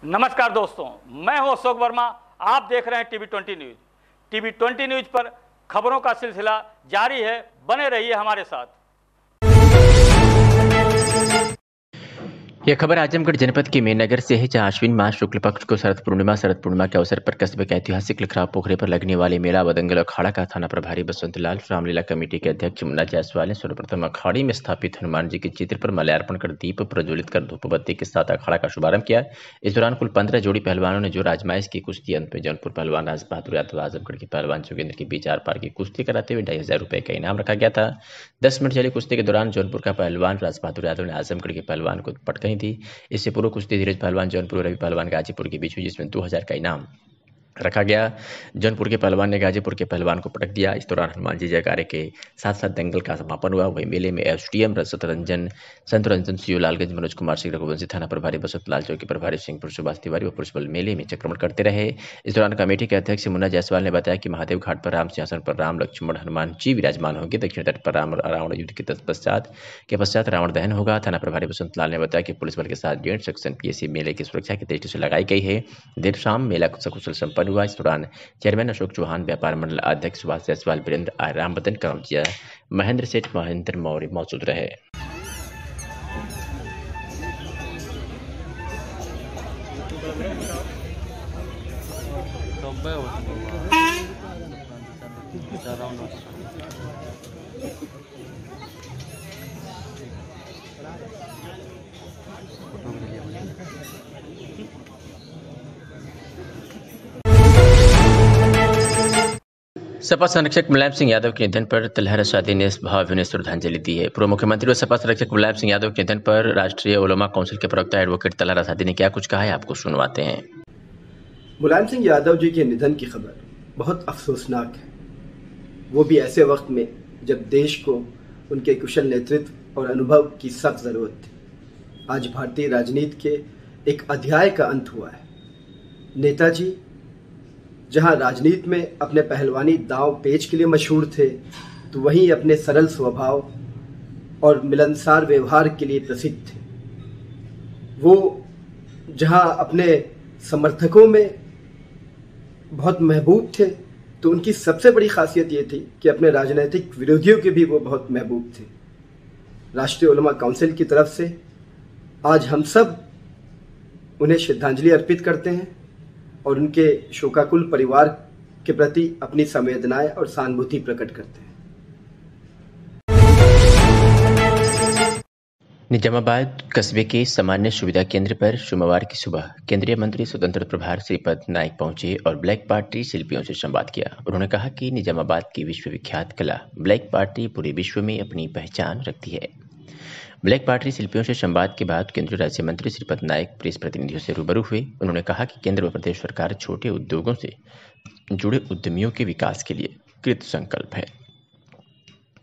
नमस्कार दोस्तों, मैं हूं अशोक वर्मा। आप देख रहे हैं टीवी 20 न्यूज। टीवी 20 न्यूज पर खबरों का सिलसिला जारी है। बने रहिए हमारे साथ। यह खबर आजमगढ़ जनपद के मेननगर से है, जहां आश्विन मास शुक्ल पक्ष को शरद पूर्णिमा के अवसर पर कस्बे के ऐतिहासिक लखराव पोखरे पर लगने वाले मेला व दंगल अखाड़ा का थाना प्रभारी बसंत लाल, रामलीला कमेटी के अध्यक्ष मुन्ना जायसवाल ने सर्वप्रथम अखाड़े में स्थापित हनुमान जी के चित्र पर माल्यार्पण कर दीप प्रज्वलित कर धूप बत्ती के साथ अखाड़ा का शुभारंभ किया। इस दौरान कुल 15 जोड़ी पहलवानों ने जो आजमाइश की कुश्ती, अंत में जौनपुर पहलवान राज बहादुर यादव आजमगढ़ के पहलवान जोगेंद्र के बीच आर पार की कुश्ती कराते हुए 2,500 रुपए का इनाम रखा गया था। 10 मिनट चली कुश्ती के दौरान जौनपुर का पहलवान राज बहादुर यादव ने आजमगढ़ के पहलवान को पटकनी थी। इससे पूर्व कुश्ती धीरज पहलवान जौनपुर, रवि पहलवान गाजीपुर के बीच हुई, जिसमें 2,000 का इनाम रखा गया। जौनपुर के पहलवान ने गाजीपुर के पहलवान को पटक दिया। इस दौरान हनुमान जी जयकारे के साथ साथ दंगल का समापन हुआ। वहीं मेले में एसडीएम संत रंजन सीओ लालगंज, मनोज कुमार सिंह रघुवंशी, थाना प्रभारी बसंत लाल, चौकी प्रभारी सिंहपुर सुभाष तिवारी व पुलिस बल मेले में चक्रमण करते रहे। इस दौरान कमेटी के अध्यक्ष मुन्ना जायसवाल ने बताया कि महादेव घाट पर राम सिंहासन पर राम, लक्ष्मण, हनुमान जी विराजमान होंगे। दक्षिण तट पर राम रावण युद्ध के पश्चात रावण दहन होगा। थाना प्रभारी बसंत लाल ने बताया कि पुलिस बल के साथ जॉइंट सेक्शन पीएसी मेले की सुरक्षा की दृष्टि से लगाई गई है। देर शाम मेला सकुशल संपन्न हुआ। इस दौरान चेयरमैन अशोक चौहान, व्यापार मंडल अध्यक्ष सुभाष जायसवाल, वीरेंद्र आर, रामबदन करमजिया, महेंद्र सेठ, महेंद्र मौर्य मौजूद रहे। सपा संरक्षक मुलायम सिंह यादव के निधन पर तलहरा शादी ने भावभीनी श्रद्धांजलि दी है। पूर्व मुख्यमंत्री व सपा संरक्षक मुलायम सिंह यादव के निधन पर राष्ट्रीय उलमा काउंसिल के प्रवक्ता एडवोकेट तलहरा शादी ने क्या कुछ कहा है, आपको सुनवाते हैं। मुलायम सिंह यादव जी के निधन की खबर बहुत अफसोसनाक है, वो भी ऐसे वक्त में जब देश को उनके कुशल नेतृत्व और अनुभव की सख्त जरूरत थी। आज भारतीय राजनीति के एक अध्याय का अंत हुआ है। नेताजी जहां राजनीति में अपने पहलवानी दांव पेच के लिए मशहूर थे, तो वहीं अपने सरल स्वभाव और मिलनसार व्यवहार के लिए प्रसिद्ध थे। वो जहां अपने समर्थकों में बहुत महबूब थे, तो उनकी सबसे बड़ी खासियत ये थी कि अपने राजनीतिक विरोधियों के भी वो बहुत महबूब थे। राष्ट्रीय उलमा काउंसिल की तरफ से आज हम सब उन्हें श्रद्धांजलि अर्पित करते हैं और उनके शोकाकुल परिवार के प्रति अपनी संवेदनाएं और सहानुभूति प्रकट करते हैं। निजामाबाद कस्बे के सामान्य सुविधा केंद्र पर सोमवार की सुबह केंद्रीय मंत्री स्वतंत्र प्रभार श्रीपद नाइक पहुंचे और ब्लैक पार्टी शिल्पियों से संवाद किया। उन्होंने कहा कि निजामाबाद की विश्वविख्यात कला ब्लैक पार्टी पूरे विश्व में अपनी पहचान रखती है। ब्लैक पार्टी शिल्पियों से संवाद के बाद केंद्रीय राज्य मंत्री श्रीपद नाइक प्रेस प्रतिनिधियों से रूबरू हुए। उन्होंने कहा कि केंद्र व प्रदेश सरकार छोटे उद्योगों से जुड़े उद्यमियों के विकास के लिए कृत संकल्प है।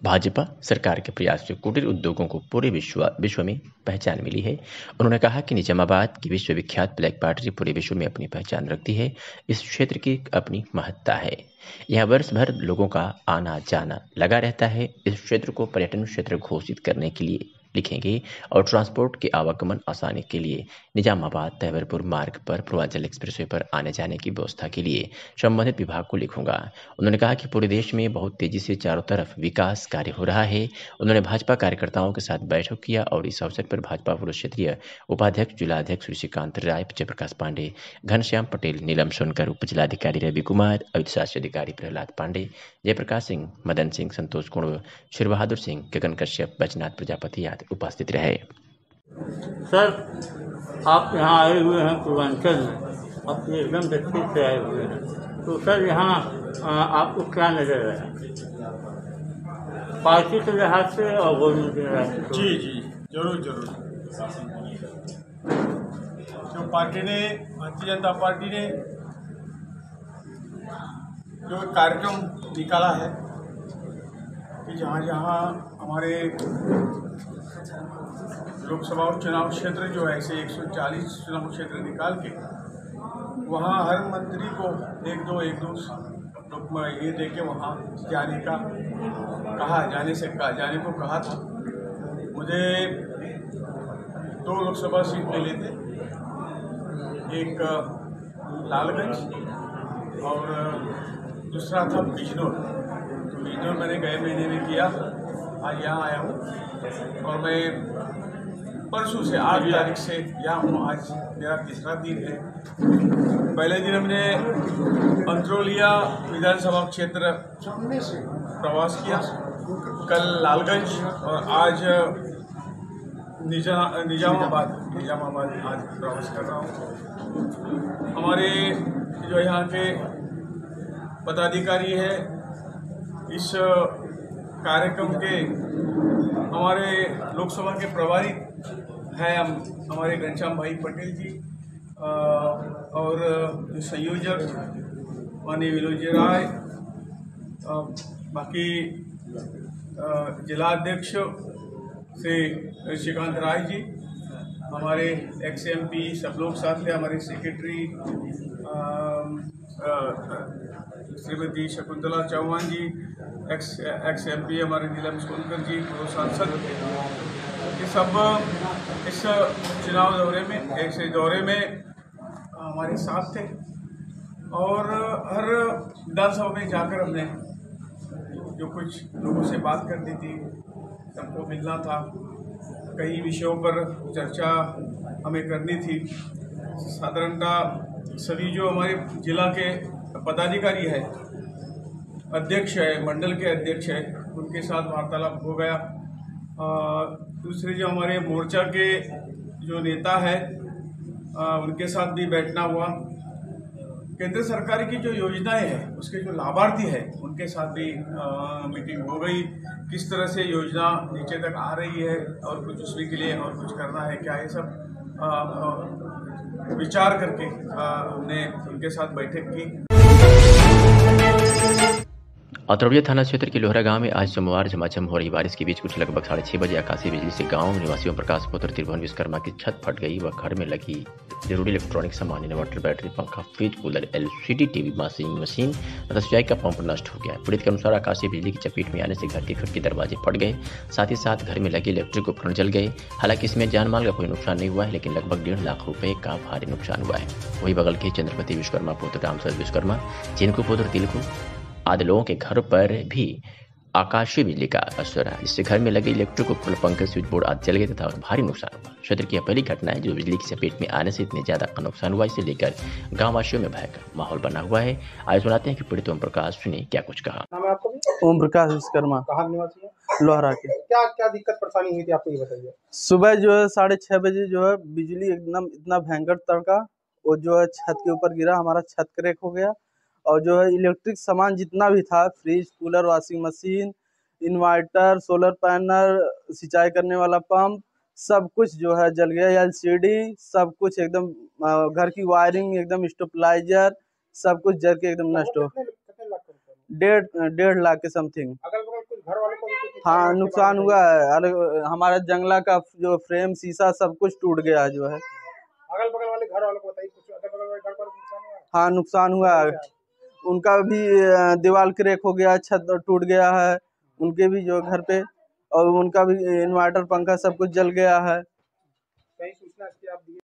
भाजपा सरकार के प्रयास से कुटीर उद्योगों को पूरे विश्व में पहचान मिली है। उन्होंने कहा कि निजामाबाद की विश्वविख्यात ब्लैक पार्टी पूरे विश्व में अपनी पहचान रखती है। इस क्षेत्र की अपनी महत्ता है। यहाँ वर्ष भर लोगों का आना जाना लगा रहता है। इस क्षेत्र को पर्यटन क्षेत्र घोषित करने के लिए लिखेंगे और ट्रांसपोर्ट के आवागमन आसानी के लिए निजामाबाद तैवरपुर मार्ग पर पूर्वांचल एक्सप्रेसवे पर आने जाने की व्यवस्था के लिए संबंधित विभाग को लिखूंगा। उन्होंने कहा कि पूरे देश में बहुत तेजी से चारों तरफ विकास कार्य हो रहा है। उन्होंने भाजपा कार्यकर्ताओं के साथ बैठक किया और इस अवसर पर भाजपा पूर्व क्षेत्रीय उपाध्यक्ष जिलाध्यक्ष ऋषिकांत राय, जयप्रकाश पांडे, घनश्याम पटेल, नीलम सोनकर, उप जिलाधिकारी रवि कुमार, अविशासी अधिकारी प्रहलाद पांडे, जयप्रकाश सिंह, मदन सिंह, संतोष कुंड, शिव बहादुर सिंह, गगन कश्यप, बैजनाथ प्रजापति आदि उपस्थित रहे। सर, आप यहाँ आए हुए हैं पूर्वांचल में, आप एकदम दक्षिण से आए हुए हैं, तो सर यहाँ आपको क्या नजर आया पार्टी के लिहाज से और गवर्नमेंट के लिहाज से? जी जरूर। जो पार्टी ने, भारतीय जनता पार्टी ने जो कार्यक्रम निकाला है कि जहाँ हमारे लोकसभा चुनाव क्षेत्र जो है, ऐसे 140 चुनाव क्षेत्र निकाल के वहाँ हर मंत्री को एक दो ये दे के वहाँ जाने का जाने को कहा था। मुझे 2 लोकसभा सीट मिले थे, एक लालगंज और दूसरा था बिजनौर। तो बिजनौर मैंने गए महीने में किया, आज यहाँ आया हूँ और मैं परसों से 8 तारीख से यहाँ हूँ। आज मेरा तीसरा दिन है। पहले दिन हमने अंत्रोलिया विधानसभा क्षेत्र प्रवास किया, कल लालगंज और आज निजामाबाद आज प्रवास कर रहा हूँ। हमारे जो यहाँ के पदाधिकारी है इस कार्यक्रम के, हमारे लोकसभा के प्रभारी हैं हमारे घनश्याम भाई पटेल जी और जो संयोजक माननीय विनोद राय, बाकी जिलाध्यक्ष श्री श्रीकांत राय जी, हमारे XMP सब लोग साथ थे, हमारे सेक्रेटरी श्रीमती शकुंतला चौहान जी, XMP हमारे नीलम सोनकर जी, पूर्व सांसद, ये सब इस चुनाव दौरे में हमारे साथ थे। और हर विधानसभा में जाकर हमने जो कुछ लोगों से बात करनी थी, सबको मिलना था, कई विषयों पर चर्चा हमें करनी थी। साधारणतः सभी जो हमारे जिला के पदाधिकारी है, अध्यक्ष है, मंडल के अध्यक्ष है, उनके साथ वार्तालाप हो गया। दूसरे जो हमारे मोर्चा के जो नेता है उनके साथ भी बैठना हुआ। केंद्र सरकार की जो योजनाएं हैं उसके जो लाभार्थी हैं उनके साथ भी मीटिंग हो गई। किस तरह से योजना नीचे तक आ रही है और कुछ उसके के लिए और कुछ करना है क्या, ये सब विचार करके हमने उनके साथ बैठक की। अतरौलिया थाना क्षेत्र के लोहरा गांव में आज सोमवार झमाझम हो रही बारिश के बीच कुछ लगभग 6:30 बजे आकाशीय बिजली से गांव निवासियों प्रकाश पुत्र त्रिभुवन विश्वकर्मा की छत फट गई व घर में लगी जरूरी इलेक्ट्रॉनिक सामान, इन्वर्टर, बैटरी, पंखा, fridge, cooler, LCD TV, washing machine तथा सिंचाई का पंप नष्ट हो गया। पीड़ित के अनुसार आकाशीय बिजली की चपेट में आने से घर की खिड़की दरवाजे फट गए, साथ ही साथ घर में लगे इलेक्ट्रिक उपकरण जल गए। हालांकि इसमें जान माल का कोई नुकसान नहीं हुआ है, लेकिन लगभग 1.5 लाख रुपए का भारी नुकसान हुआ है। वही बगल के चंद्रपति विश्वकर्मा पुत्र रामसर विश्वकर्मा, चिनको पुत्र तिलकु आदि लोगों के घर पर भी आकाशीय बिजली का असर है, जिससे घर में लगे इलेक्ट्रिक उपकरण, पंखे, स्विच बोर्ड आदि जल गए तथा भारी नुकसान हुआ। क्षेत्र की यह पहली घटना है जो बिजली की चपेट में आने से इतने ज्यादा का नुकसान हुआ। इसे लेकर गाँव वासियों में भय का माहौल बना हुआ है। आज सुनाते हैं कि पीड़ित ओम प्रकाश ने क्या कुछ कहा। ओम प्रकाश विश्वकर्मा, कहाँ निवासी है? लोहरा के। क्या क्या दिक्कत परेशानी हुई थी आपको, ये बताइए। सुबह जो है 6:30 बजे जो है बिजली एकदम इतना भयंकर तड़का, वो जो है छत के ऊपर गिरा, हमारा छत क्रैक हो गया। और जो है इलेक्ट्रिक सामान जितना भी था, fridge, cooler, washing machine, inverter, solar panel, सिंचाई करने वाला पंप, सब कुछ जो है जल गया। LCD सब कुछ एकदम, घर की वायरिंग एकदम, स्टेबलाइजर सब कुछ जल के एकदम नष्ट हो। कितने लाख का नुकसान? 1.5 लाख के समथिंग। अगल बगल कुछ घर वालों को भी कुछ हाँ, नुकसान हुआ है। हमारा जंगला का जो फ्रेम, शीशा सब कुछ टूट गया जो है। अगल बगल वाले घर वालों को बताइए, कुछ अगल बगल वाले घर पर नुकसान हुआ है? हाँ, नुकसान हुआ है। उनका भी दीवार क्रैक हो गया, छत टूट गया है उनके भी जो घर पे, और उनका भी इन्वर्टर, पंखा सब कुछ जल गया है। कहीं सूचना इसकी आप दिए?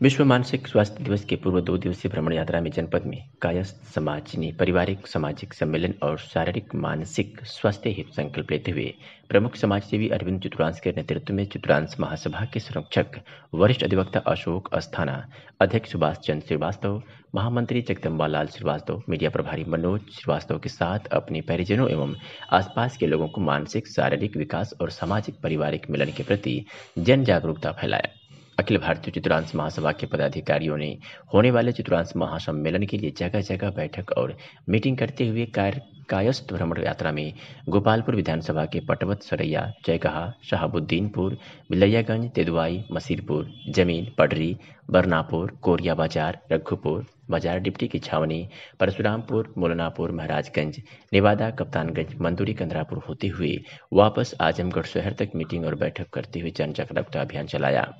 विश्व मानसिक स्वास्थ्य दिवस के पूर्व 2 दिवसीय भ्रमण यात्रा में जनपद में कायस्थ समाज ने पारिवारिक सामाजिक सम्मेलन और शारीरिक मानसिक स्वास्थ्य हेतु संकल्प लेते हुए प्रमुख समाजसेवी अरविंद चितुरांश के नेतृत्व में चितुरांश महासभा के संरक्षक वरिष्ठ अधिवक्ता अशोक अस्थाना, अध्यक्ष सुभाष चंद्र श्रीवास्तव, महामंत्री जगदम्बा लाल श्रीवास्तव, मीडिया प्रभारी मनोज श्रीवास्तव के साथ अपने परिजनों एवं आसपास के लोगों को मानसिक शारीरिक विकास और सामाजिक पारिवारिक मिलन के प्रति जन जागरूकता फैलाया। अखिल भारतीय चितुरांश महासभा के पदाधिकारियों ने होने वाले चितुरांश महासम्मेलन के लिए जगह जगह बैठक और मीटिंग करते हुए कायस्थ भ्रमण यात्रा में गोपालपुर विधानसभा के पटवत, सरैया, जयगहा, शहाबुद्दीनपुर, बिलैयागंज, तेदुआई, मसीरपुर, जमीन, पडरी, बरनापुर, कोरिया बाजार, रघुपुर बाजार, डिप्टी की छावनी, परशुरामपुर, मोलनापुर, महाराजगंज, नेवादा, कप्तानगंज, मंदुरी, कंदरापुर होते हुए वापस आजमगढ़ शहर तक मीटिंग और बैठक करते हुए जन जागरूकता अभियान चलाया।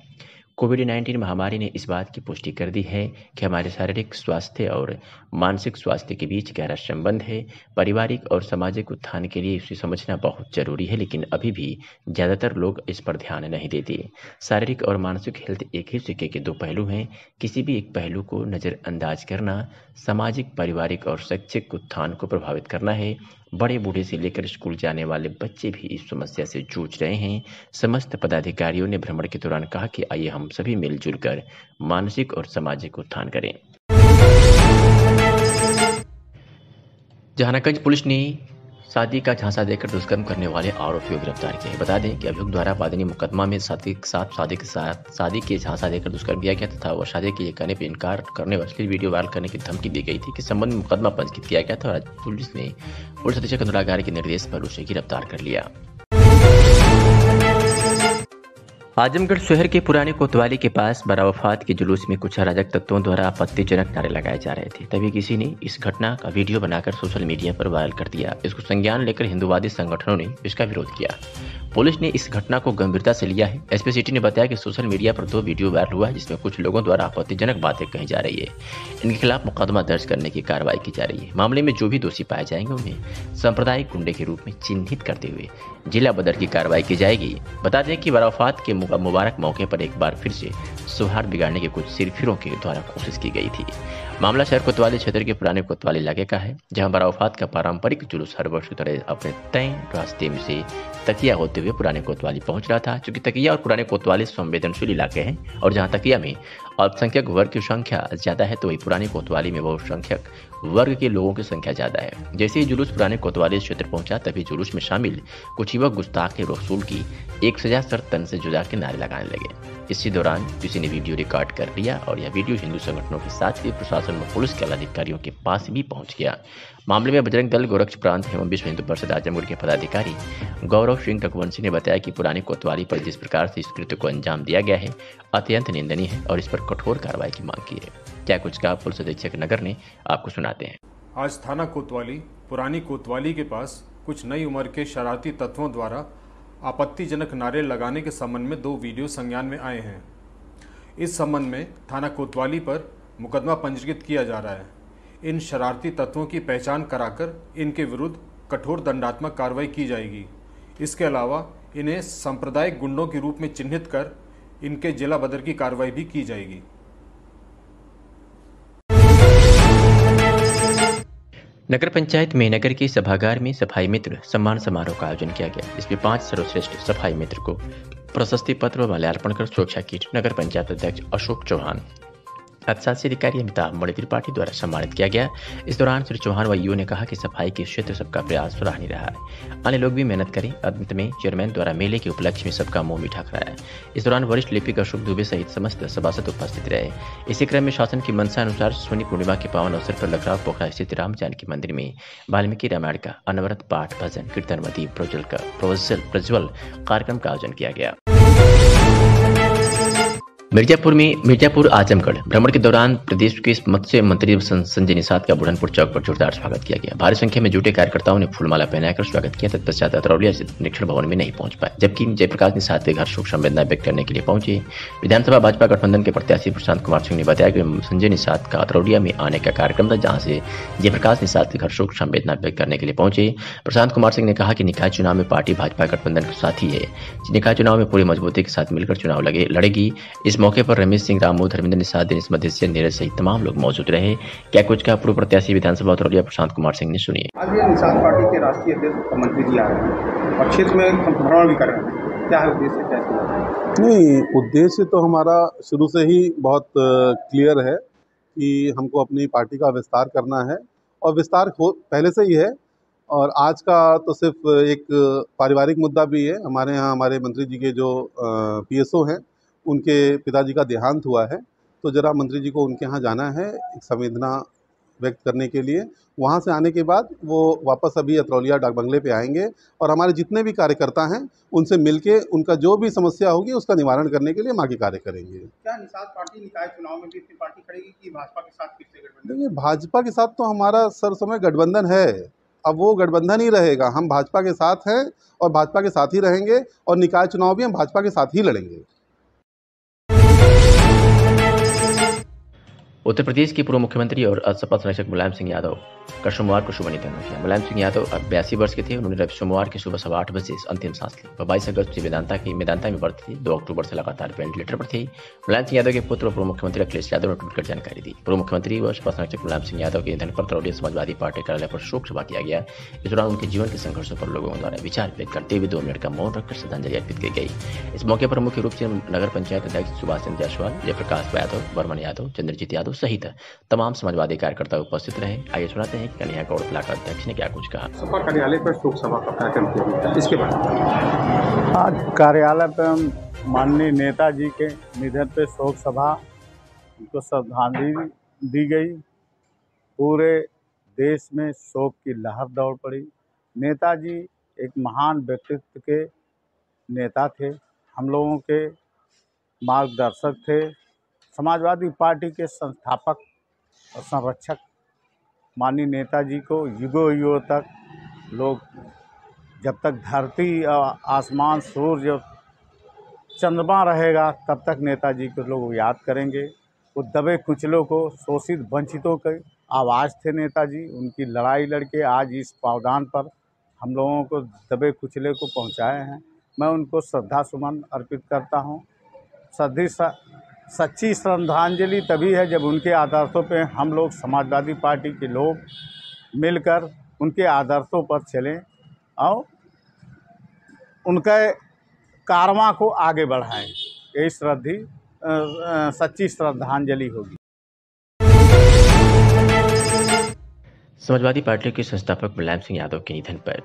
कोविड-19 महामारी ने इस बात की पुष्टि कर दी है कि हमारे शारीरिक स्वास्थ्य और मानसिक स्वास्थ्य के बीच गहरा संबंध है। पारिवारिक और सामाजिक उत्थान के लिए इसे समझना बहुत जरूरी है, लेकिन अभी भी ज़्यादातर लोग इस पर ध्यान नहीं देते। शारीरिक और मानसिक हेल्थ एक ही सिक्के के दो पहलू हैं। किसी भी एक पहलू को नज़रअंदाज करना सामाजिक, पारिवारिक और शैक्षिक उत्थान को प्रभावित करना है। बड़े बूढ़े से लेकर स्कूल जाने वाले बच्चे भी इस समस्या से जूझ रहे हैं। समस्त पदाधिकारियों ने भ्रमण के दौरान कहा कि आइए हम सभी मिलजुल कर मानसिक और सामाजिक उत्थान करें। जहानागंज पुलिस ने शादी का झांसा देकर दुष्कर्म करने वाले आरोपियों को गिरफ्तार किया है। बता दें कि अभियुक्त द्वारा वादनी मुकदमा में शादी के झांसा देकर दुष्कर्म किया गया तथा वह शादी के कहने पर इनकार करने और अश्लील वीडियो वायरल करने की धमकी दी गई थी कि संबंध में मुकदमा पंजीकृत किया गया था और आज पुलिस ने पुलिस अधीक्षक अनुराग आर्य के निर्देश पर उसे गिरफ्तार कर लिया। आजमगढ़ शहर के पुराने कोतवाली के पास बरावफात के जुलूस में कुछ अराजक तत्वों द्वारा आपत्तिजनक नारे लगाए जा रहे थे। तभी किसी ने इस घटना का वीडियो बनाकर सोशल मीडिया पर वायरल कर दिया। इसको संज्ञान लेकर हिंदूवादी संगठनों ने इसका विरोध किया। पुलिस ने इस घटना को गंभीरता से लिया है। एसपी सिटी ने बताया कि सोशल मीडिया पर 2 वीडियो वायरल हुआ है जिसमें कुछ लोगों द्वारा आपत्तिजनक बातें कही जा रही है। इनके खिलाफ मुकदमा दर्ज करने की कार्रवाई की जा रही है। मामले में जो भी दोषी पाए जाएंगे उन्हें सांप्रदायिक गुंडे के रूप में चिन्हित करते हुए जिला बदर की कार्रवाई की जाएगी। बता दें कि बरावफात के मुबारक मौके पर एक बार फिर से सौहार्द बिगाड़ने की कुछ सिरफिरों के द्वारा कोशिश की गई थी। मामला शहर कोतवाली क्षेत्र के पुराने कोतवाली इलाके का है, जहां बरावफात का पारंपरिक जुलूस हर वर्ष की तरह अपने तय रास्ते में से तकिया होते हुए पुराने कोतवाली पहुंच रहा था। चूंकि तकिया और पुराने कोतवाली संवेदनशील इलाके हैं और जहां तकिया में अल्पसंख्यक वर्ग की संख्या ज्यादा है तो वही पुरानी कोतवाली में बहुसंख्यक वर्ग के लोगों की संख्या ज्यादा है। जैसे ही जुलूस पुराने कोतवाली क्षेत्र पहुंचा तभी जुलूस में शामिल कुछ युवक गुस्ताख रसूल की 1000 तन से जुदा के नारे लगाने लगे। इसी दौरान किसी ने वीडियो रिकॉर्ड कर लिया और यह वीडियो हिंदू संगठनों के साथ ही प्रशासन व पुलिस के अधिकारियों के पास भी पहुंच गया। मामले में बजरंग दल गोरक्ष प्रांत एवं विश्व हिंदू परिषद आजमगढ़ के पदाधिकारी गौरव सिंह रघुवंशी ने बताया कि पुरानी कोतवाली पर जिस प्रकार से इस कृत्य को अंजाम दिया गया है अत्यंत निंदनीय है और इस पर कठोर कार्रवाई की मांग की है। क्या कुछ कहा पुलिस अधीक्षक नगर ने, आपको सुनाते हैं। आज थाना कोतवाली पुरानी कोतवाली के पास कुछ नई उम्र के शरारती तत्वों द्वारा आपत्तिजनक नारे लगाने के संबंध में 2 वीडियो संज्ञान में आए हैं। इस संबंध में थाना कोतवाली पर मुकदमा पंजीकृत किया जा रहा है। इन शरारती तत्वों की पहचान कराकर इनके विरुद्ध कठोर दंडात्मक कार्रवाई की जाएगी। इसके अलावा इन्हें सांप्रदायिक गुंडों के रूप में चिन्हित कर इनके जिला बदर की कार्रवाई भी की जाएगी। नगर पंचायत मेहनगर के सभागार में सफाई मित्र सम्मान समारोह का आयोजन किया गया। इसमें 5 सर्वश्रेष्ठ सफाई मित्र को प्रशस्ति पत्र व माल्यार्पण कर सुरक्षा किट नगर पंचायत अध्यक्ष अशोक चौहान, अधिशासी अधिकारी अमिताभ मणि त्रिपाठी द्वारा सम्मानित किया गया। इस दौरान श्री चौहान व यूओ ने कहा कि सफाई के क्षेत्र सबका प्रयास सराहनीय रहा है। अन्य लोग भी मेहनत करें। अंत में चेयरमैन द्वारा मेले के उपलक्ष्य में सबका मुंह मीठा कराया। इस दौरान वरिष्ठ लिपिक अशोक दुबे सहित समस्त सभासद उपस्थित रहे। इसी क्रम में शासन की मंशा अनुसार सोनी पूर्णिमा के पावन अवसर पर लखराव पोखरा स्थित राम जानकी मंदिर में वाल्मीकि रामायण का अनवरत पाठ, भजन, कीर्तन व दीप प्रज्वल कार्यक्रम का आयोजन किया गया। मिर्जापुर आजमगढ़ भ्रमण के दौरान प्रदेश के मत्स्य मंत्री संजय निषाद का बुढ़नपुर चौक पर जोरदार स्वागत किया गया। भारी संख्या में जुटे कार्यकर्ताओं ने फूलमाला पहनाकर स्वागत किया। तत्पश्चात अतरौलिया स्थित निरीक्षण भवन में नहीं पहुंच पाए, जबकि जयप्रकाश निषाद के घर शोक संवेदना व्यक्त करने के लिए पहुंचे। विधानसभा भाजपा गठबंधन के प्रत्याशी प्रशांत कुमार सिंह ने बताया कि संजय निषाद का अतरौलिया में आने का कार्यक्रम था, जहां से जयप्रकाश निषाद के घर शोक संवेदना व्यक्त करने के लिए पहुंचे। प्रशांत कुमार सिंह ने कहा कि निकाय चुनाव में पार्टी भाजपा गठबंधन के साथ ही है। निकाय चुनाव में पूरी मजबूती के साथ मिलकर चुनाव लड़ेगी। इस मौके पर रमेश सिंह रामू, धर्मेंद्र निषाद, दिनेश मधेसिया, नीरज सहित तमाम लोग मौजूद रहे। क्या कुछ का पूर्व प्रत्याशी विधानसभा अतरौलिया प्रशांत कुमार सिंह ने सुनिए। आज ये निषाद पार्टी के राष्ट्रीय अध्यक्ष मंत्री जी आ रहे हैं और क्षेत्र में भ्रमण भी कर रहे हैं। क्या है उद्देश्य, कैसे? नहीं, उद्देश्य तो हमारा शुरू से ही बहुत क्लियर है कि हमको अपनी पार्टी का विस्तार करना है और विस्तार पहले से ही है। और आज का तो सिर्फ एक पारिवारिक मुद्दा भी है। हमारे यहाँ हमारे मंत्री जी के जो पीएसओ हैं उनके पिताजी का देहांत हुआ है, तो जरा मंत्री जी को उनके यहाँ जाना है एक संवेदना व्यक्त करने के लिए। वहाँ से आने के बाद वो वापस अभी अतरौलिया डाक बंगले पे आएंगे और हमारे जितने भी कार्यकर्ता हैं उनसे मिलके उनका जो भी समस्या होगी उसका निवारण करने के लिए हम आगे कार्य करेंगे। क्या निषाद पार्टी निकाय चुनाव में भी अपनी पार्टी खड़ेगी कि भाजपा के साथ फिर से गठबंधन? देखिए, भाजपा के साथ तो हमारा सर समय गठबंधन है, अब वो गठबंधन ही रहेगा। हम भाजपा के साथ हैं और भाजपा के साथ ही रहेंगे और निकाय चुनाव भी हम भाजपा के साथ ही लड़ेंगे। उत्तर प्रदेश के पूर्व मुख्यमंत्री और सपा संरक्षक मुलायम सिंह यादव का सोमवार को सुबह निधन हो गया। मुलायम सिंह यादव अब 82 वर्ष के थे। उन्होंने सोमवार की सुबह 8:15 बजे अंतिम सांस ली। वह 22 अगस्त से मेदांता में भर्ती थे। 2 अक्टूबर से लगातार वेंटिलेटर पर थे। मुलायम सिंह यादव के पुत्र और पूर्व मुख्यमंत्री अखिलेश यादव ने ट्वीट कर जानकारी दी। पूर्व मुख्यमंत्री व सपा संरक्षक मुलायम सिंह यादव के निधन पर तरौलिया समाजवादी पार्टी कार्यालय पर शोक सभा किया गया। इस दौरान उनके जीवन के संघर्षों पर लोगों द्वारा विचार व्यक्त करते हुए 2 मिनट का मौन रखकर श्रद्धांजलि अर्पित की गई। इस मौके पर मुख्य रूप से नगर पंचायत अध्यक्ष सुभाष चंद्र जायसवाल, जयप्रकाश यादव, बर्मन यादव, चंद्रजीत यादव सहित तमाम समाजवादी कार्यकर्ता उपस्थित रहे। आइए सुनाते हैं कि कन्हैया गौड़ ब्लॉक अध्यक्ष ने क्या कुछ कहा। सपा कार्यालय पर शोक सभा का कार्यक्रम किया गया, इसके बाद आज कार्यालय पर माननीय नेताजी के निधन पे शोक सभा को श्रद्धांजलि दी गई। पूरे देश में शोक की लहर दौड़ पड़ी। नेताजी एक महान व्यक्तित्व के नेता थे, हम लोगों के मार्गदर्शक थे, समाजवादी पार्टी के संस्थापक और संरक्षक। माननीय नेताजी को युगों युगों तक लोग, जब तक धरती आसमान सूर्य चंद्रमा रहेगा तब तक नेताजी को लोग याद करेंगे। वो दबे कुचलों को, शोषित वंचितों के आवाज़ थे नेताजी। उनकी लड़ाई लड़के आज इस पावदान पर हम लोगों को दबे कुचले को पहुंचाए हैं। मैं उनको श्रद्धा सुमन अर्पित करता हूं। सच्ची श्रद्धांजलि तभी है जब उनके आदर्शों पे हम लोग समाजवादी पार्टी के लोग मिलकर उनके आदर्शों पर चलें और उनके कारवां को आगे बढ़ाएं। यही सच्ची श्रद्धांजलि होगी। समाजवादी पार्टी के संस्थापक मुलायम सिंह यादव के निधन पर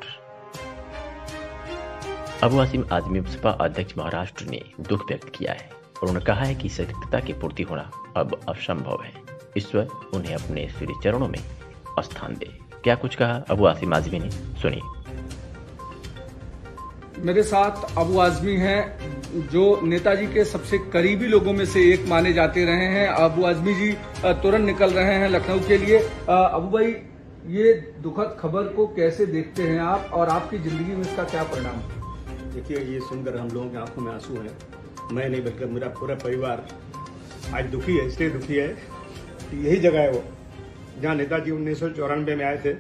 अबू आसिम आजमी सपा अध्यक्ष महाराष्ट्र ने दुख व्यक्त किया है और उन्होंने कहा है कि इस रिक्तता की पूर्ति होना अब असंभव है। ईश्वर उन्हें अपने श्री चरणों में स्थान दे। क्या कुछ कहा अबू आसिम आजमी ने, सुनिए। मेरे साथ अबू आजमी हैं जो नेताजी के सबसे करीबी लोगों में से एक माने जाते रहे हैं। अबू आजमी जी तुरंत निकल रहे हैं लखनऊ के लिए। अबू भाई, ये दुखद खबर को कैसे देखते हैं आप और आपकी जिंदगी में इसका क्या परिणाम है? देखिए, ये सुनकर हम लोगों की आंखों में आंसू हैं। मैं नहीं बल्कि मेरा पूरा परिवार आज दुखी है। इसलिए दुखी है कि यही जगह है वो जहाँ नेताजी 1994 में आए थे,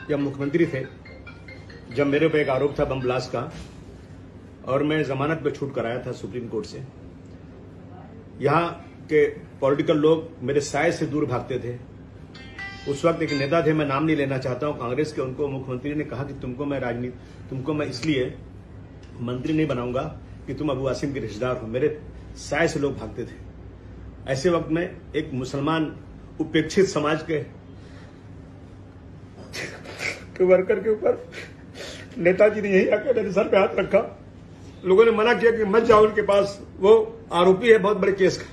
जब मुख्यमंत्री थे, जब मेरे पे एक आरोप था बम ब्लास्ट का और मैं जमानत पे छूट कर आया था सुप्रीम कोर्ट से। यहाँ के पॉलिटिकल लोग मेरे साय से दूर भागते थे। उस वक्त एक नेता थे, मैं नाम नहीं लेना चाहता हूँ, कांग्रेस के, उनको मुख्यमंत्री ने कहा कि तुमको मैं इसलिए मंत्री नहीं बनाऊंगा कि तुम अबू आसिम के रिश्तेदार हो। मेरे साय से लोग भागते थे। ऐसे वक्त में एक मुसलमान उपेक्षित समाज के वर्कर के ऊपर नेताजी ने यही आकर मेरे सर पे हाथ रखा। लोगों ने मना किया कि मत जाओ उनके पास, वो आरोपी है बहुत बड़े केस का।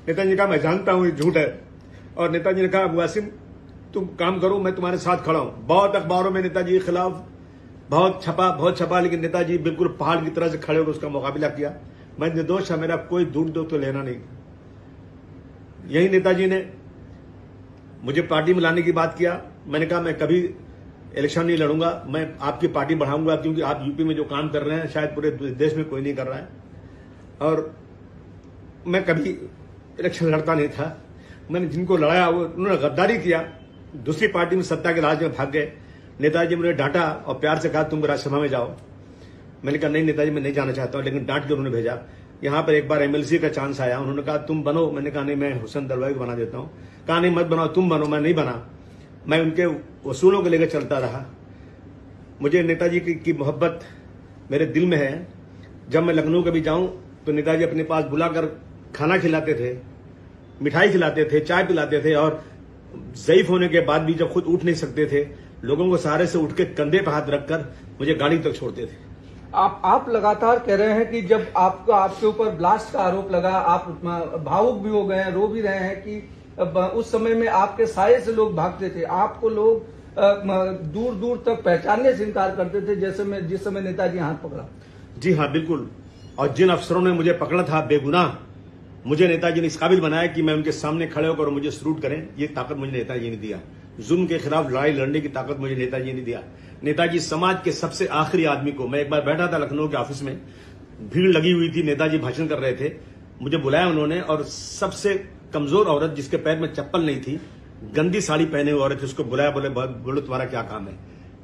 नेताजी ने कहा मैं जानता हूं ये झूठ है। और नेताजी ने कहा अबू आसिम तुम काम करो, मैं तुम्हारे साथ खड़ा हूं। बहुत अखबारों में नेताजी के खिलाफ बहुत छपा, लेकिन नेताजी बिल्कुल पहाड़ की तरह से खड़े होकर उसका मुकाबला किया। मैं निर्दोष है, मेरा कोई दूर तो लेना नहीं। यही नेताजी ने मुझे पार्टी में लाने की बात किया। मैंने कहा मैं कभी इलेक्शन नहीं लड़ूंगा, मैं आपकी पार्टी बढ़ाऊंगा, क्योंकि आप यूपी में जो काम कर रहे हैं शायद पूरे देश में कोई नहीं कर रहा है। और मैं कभी इलेक्शन लड़ता नहीं था। मैंने जिनको लड़ाया वो उन्होंने गद्दारी किया, दूसरी पार्टी में सत्ता के लालच में भाग गए। नेताजी मुझे डांटा और प्यार से कहा तुम राज्यसभा में जाओ। मैंने कहा नहीं नेताजी मैं नहीं जाना चाहता हूं, लेकिन डांट के उन्होंने भेजा। यहां पर एक बार एमएलसी का चांस आया, उन्होंने कहा तुम बनो। मैंने कहा नहीं, मैं हुसैन दरवाई को बना देता हूं। कहा नहीं मत बनाओ, तुम बनो। मैं नहीं बना, मैं उनके वसूलों को लेकर चलता रहा। मुझे नेताजी की मोहब्बत मेरे दिल में है। जब मैं लखनऊ कभी जाऊं तो नेताजी अपने पास बुलाकर खाना खिलाते थे, मिठाई खिलाते थे, चाय पिलाते थे। और ज़ईफ होने के बाद भी जब खुद उठ नहीं सकते थे, लोगों को सहारे से उठ के कंधे पर हाथ रखकर मुझे गाड़ी तक छोड़ते थे। आप लगातार कह रहे हैं कि जब आपके ऊपर ब्लास्ट का आरोप लगा, आप भावुक भी हो गए हैं, रो भी रहे हैं कि उस समय में आपके साये से लोग भागते थे, आपको लोग दूर दूर तक पहचानने से इनकार करते थे जिस समय नेताजी हाथ पकड़ा। जी हाँ, बिल्कुल। और जिन अफसरों ने मुझे पकड़ा था बेगुनाह, मुझे नेताजी ने इस काबिल बनाया कि मैं उनके सामने खड़े होकर मुझे सल्यूट करें, ये ताकत मुझे नेताजी ने दिया। जुल्म के खिलाफ लड़ाई लड़ने की ताकत मुझे नेताजी ने दिया। नेताजी समाज के सबसे आखिरी आदमी को, मैं एक बार बैठा था लखनऊ के ऑफिस में, भीड़ लगी हुई थी, नेताजी भाषण कर रहे थे, मुझे बुलाया उन्होंने और सबसे कमजोर औरत जिसके पैर में चप्पल नहीं थी, गंदी साड़ी पहने हुए औरत, उसको बुलाया, बोले तुम्हारा क्या काम है।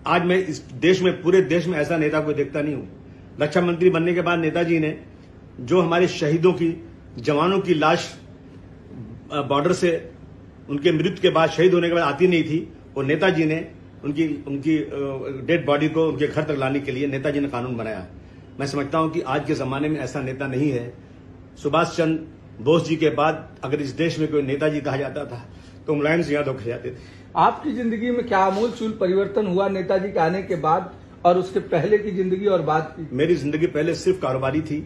आज मैं इस देश में, पूरे देश में ऐसा नेता कोई देखता नहीं हूं। रक्षा मंत्री बनने के बाद नेताजी ने जो हमारे शहीदों की, जवानों की लाश बॉर्डर से उनके मृत्यु के बाद, शहीद होने के बाद आती नहीं थी, वो नेताजी ने उनकी डेड बॉडी को उनके घर तक लाने के लिए नेताजी ने कानून बनाया। मैं समझता हूं कि आज के जमाने में ऐसा नेता नहीं है। सुभाष चंद्र बोस जी के बाद अगर इस देश में कोई नेताजी कहा जाता था तो मुलायम सिंह यादव कहे जाते थे। आपकी जिंदगी में क्या आमूल-चूल परिवर्तन हुआ नेताजी के आने के बाद और उसके पहले की जिंदगी और बाद की? मेरी जिंदगी पहले सिर्फ कारोबारी थी।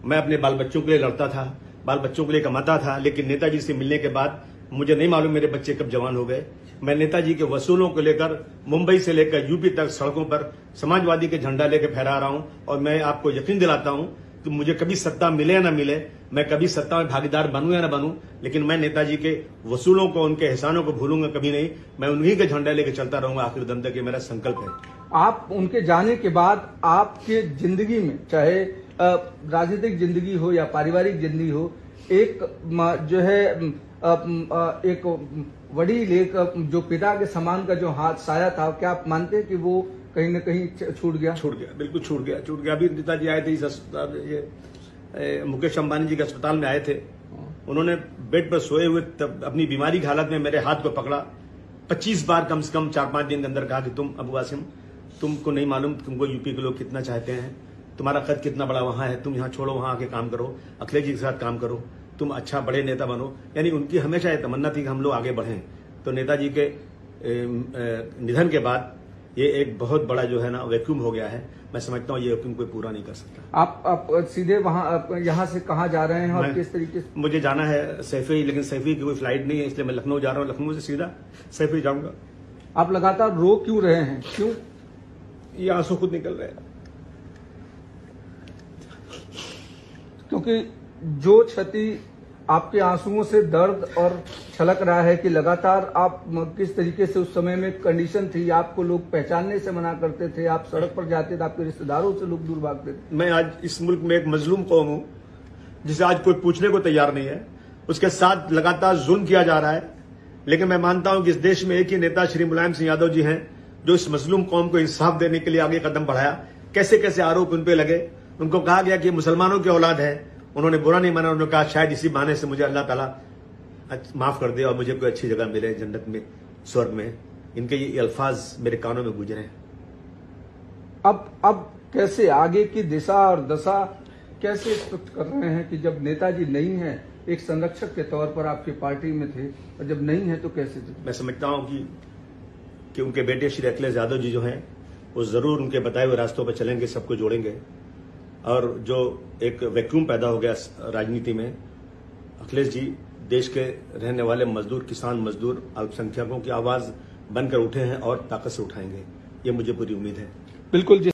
मैं अपने बाल बच्चों के लिए लड़ता था, बाल बच्चों के लिए कमाता था, लेकिन नेताजी से मिलने के बाद मुझे नहीं मालूम मेरे बच्चे कब जवान हो गए। मैं नेताजी के वसूलों को लेकर मुंबई से लेकर यूपी तक सड़कों पर समाजवादी के झंडा लेकर फहरा रहा हूं, और मैं आपको यकीन दिलाता हूं कि मुझे कभी सत्ता मिले या न मिले, मैं कभी सत्ता में भागीदार बनूं या न बनूं, लेकिन मैं नेताजी के वसूलों को, उनके एहसानों को भूलूंगा कभी नहीं। मैं उन्हीं के झंडा लेकर चलता रहूंगा आखिर दम तक, ये मेरा संकल्प है। आप उनके जाने के बाद आपके जिंदगी में, चाहे राजनीतिक जिंदगी हो या पारिवारिक जिंदगी हो, एक जो है एक वडील, एक जो पिता के समान का जो हाथ साया था, क्या आप मानते हैं कि वो कहीं न कहीं छूट गया? बिल्कुल छूट गया। अभी नेताजी आए थे इस अस्पताल, ये मुकेश अंबानी जी के अस्पताल में आए थे। उन्होंने बेड पर सोए हुए तब अपनी बीमारी की हालत में मेरे हाथ को पकड़ा, 25 बार कम से कम 4-5 दिन के अंदर कहा कि तुम अबू आसिम, तुमको नहीं मालूम तुमको यूपी के लोग कितना चाहते हैं, तुम्हारा कद कितना बड़ा वहां है, तुम यहाँ छोड़ो, वहां आके काम करो, अखिलेश जी के साथ काम करो, तुम अच्छा बड़े नेता बनो। यानी उनकी हमेशा ये तमन्ना थी कि हम लोग आगे बढ़ें। तो नेताजी के निधन के बाद ये एक बहुत बड़ा जो है ना वैक्यूम हो गया है। मैं समझता हूँ ये वैक्यूम कोई पूरा नहीं कर सकता। आप सीधे वहाँ यहाँ से कहाँ जा रहे हैं और किस तरीके से? मुझे जाना है सैफई, लेकिन सैफई की कोई फ्लाइट नहीं है, इसलिए मैं लखनऊ जा रहा हूँ। लखनऊ से सीधा सैफई जाऊंगा। आप लगातार रो क्यों रहे हैं? क्यों? ये आंसू खुद निकल रहे हैं, क्योंकि जो क्षति आपके आंसुओं से दर्द और छलक रहा है कि लगातार आप किस तरीके से उस समय में कंडीशन थी, आपको लोग पहचानने से मना करते थे, आप सड़क पर जाते थे, आपके रिश्तेदारों से लोग दूर भागते थे। मैं आज इस मुल्क में एक मजलूम कौम हूं जिसे आज कोई पूछने को तैयार नहीं है, उसके साथ लगातार जुल्म किया जा रहा है। लेकिन मैं मानता हूं कि इस देश में एक ही नेता श्री मुलायम सिंह यादव जी हैं जो इस मजलूम कौम को इंसाफ देने के लिए आगे कदम बढ़ाया। कैसे कैसे आरोप उन पे लगे, उनको कहा गया कि मुसलमानों की औलाद है, उन्होंने बुरा नहीं माना, उन्होंने कहा शायद इसी बहाने से मुझे अल्लाह ताला माफ कर दे और मुझे कोई अच्छी जगह मिले जन्नत में, स्वर्ग में। इनके ये अल्फाज मेरे कानों में गुजरे। अब कैसे आगे की दिशा और दशा कैसे स्पष्ट कर रहे हैं कि जब नेताजी नहीं है, एक संरक्षक के तौर पर आपकी पार्टी में थे, और जब नहीं है तो कैसे थे? मैं समझता हूं कि उनके बेटे श्री अखिलेश यादव जी जो हैं वो जरूर उनके बताए हुए रास्तों पर चलेंगे, सबको जोड़ेंगे। और जो एक वैक्यूम पैदा हो गया राजनीति में, अखिलेश जी देश के रहने वाले मजदूर, किसान मजदूर, अल्पसंख्यकों की आवाज बनकर उठे हैं और ताकत से उठाएंगे, ये मुझे पूरी उम्मीद है। बिल्कुल।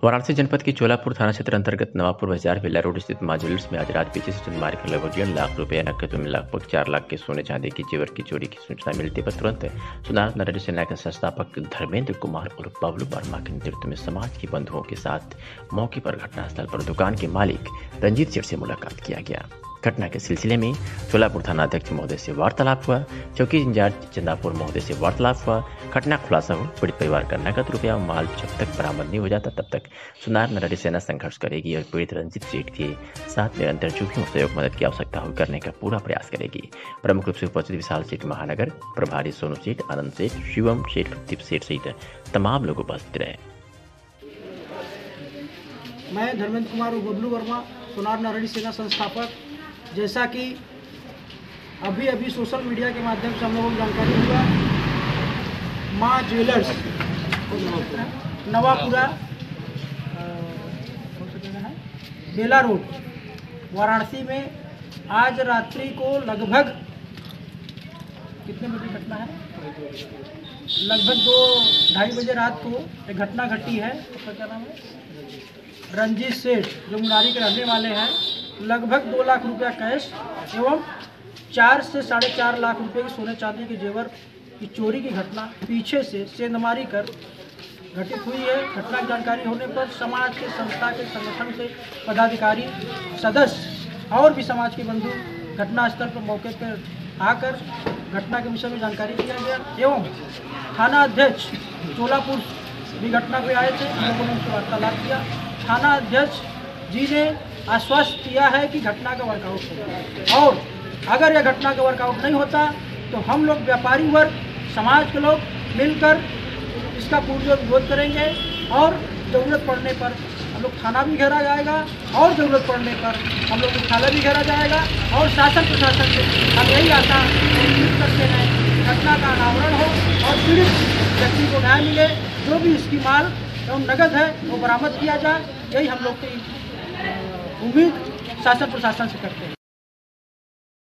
वाराणसी जनपद के चोलापुर थाना क्षेत्र अंतर्गत नवापुर बाजार बेला रोड स्थित मां ज्वेलर्स में आज रात पीछे से चंद मारकर लगभग 1 लाख रुपए नकद में लगभग 4 लाख के सोने चांदी की जेवर की चोरी की सूचना मिलती पर तुरंत सुनार नारायण सेना के संस्थापक धर्मेंद्र कुमार और बबलू वर्मा के नेतृत्व में समाज के बंधुओं के साथ मौके पर घटनास्थल पर दुकान के मालिक रंजीत सेठ से मुलाकात किया गया। घटना के सिलसिले में चोलापुर थाना अध्यक्ष महोदय से वार्तालाप हुआ, चौकी इंचार्ज चंदापुर महोदय से वार्तालाप हुआ। घटना खुलासा हो, पीड़ित परिवार का नकद रुपया माल जब तक बरामद नहीं हो जाता तब तक सुनार नारायण सेना संघर्ष करेगी और पीड़ित रंजीत सेठ के साथ निरंतर जो भी सहयोग मदद की आवश्यकता हो करने का पूरा प्रयास करेगी। प्रमुख रूप से उपस्थित विशाल सेठ महानगर प्रभारी सोनू सेठ, आनंद सेठ, शिवम सेठ, प्रदीप सेठ सहित तमाम लोग उपस्थित रहे। मैं धर्मेंद्र कुमार और बबलू वर्मा, सुनार नारायण सेना संस्थापक। जैसा कि अभी सोशल मीडिया के माध्यम से हम लोगों को जानकारी हुआ, मां ज्वेलर्स नवापुरा बेला रोड वाराणसी में आज रात्रि को लगभग कितने बजे घटना है, लगभग 2-2:30 बजे रात को एक घटना घटी है। उसका क्या नाम है? रंजीत सेठ, जो मुरारी के रहने वाले हैं। लगभग 2 लाख रुपया कैश एवं 4 से 4.5 लाख रुपए की सोने चांदी के जेवर की चोरी की घटना पीछे से सेंधमारी कर घटित हुई है। घटना की जानकारी होने पर समाज के, संस्था के, संगठन से पदाधिकारी, सदस्य और भी समाज के बंधु घटनास्थल पर मौके पर आकर घटना के विषय में जानकारी दिया गया एवं थाना अध्यक्ष चोलापुर भी घटना पे आए थे। हम लोगों ने उनसे वार्तालाप किया। थाना अध्यक्ष जी ने आश्वस्त किया है कि घटना का वर्कआउट होगा और अगर यह घटना का वर्कआउट नहीं होता तो हम लोग व्यापारी वर्ग समाज के लोग मिलकर इसका पूर्ण विरोध करेंगे और ज़रूरत पड़ने पर हम लोग थाना भी घेरा जाएगा और ज़रूरत पड़ने पर हम लोग मुख्यालय भी घेरा जाएगा और शासन प्रशासन से हम यही आशा करते हैं घटना का अनावरण हो और पीड़ित व्यक्ति को न्याय मिले। जो भी इसकी माल एवं नगद है वो बरामद किया जाए, यही हम लोग की उम्मीद शासन प्रशासन से करते हैं।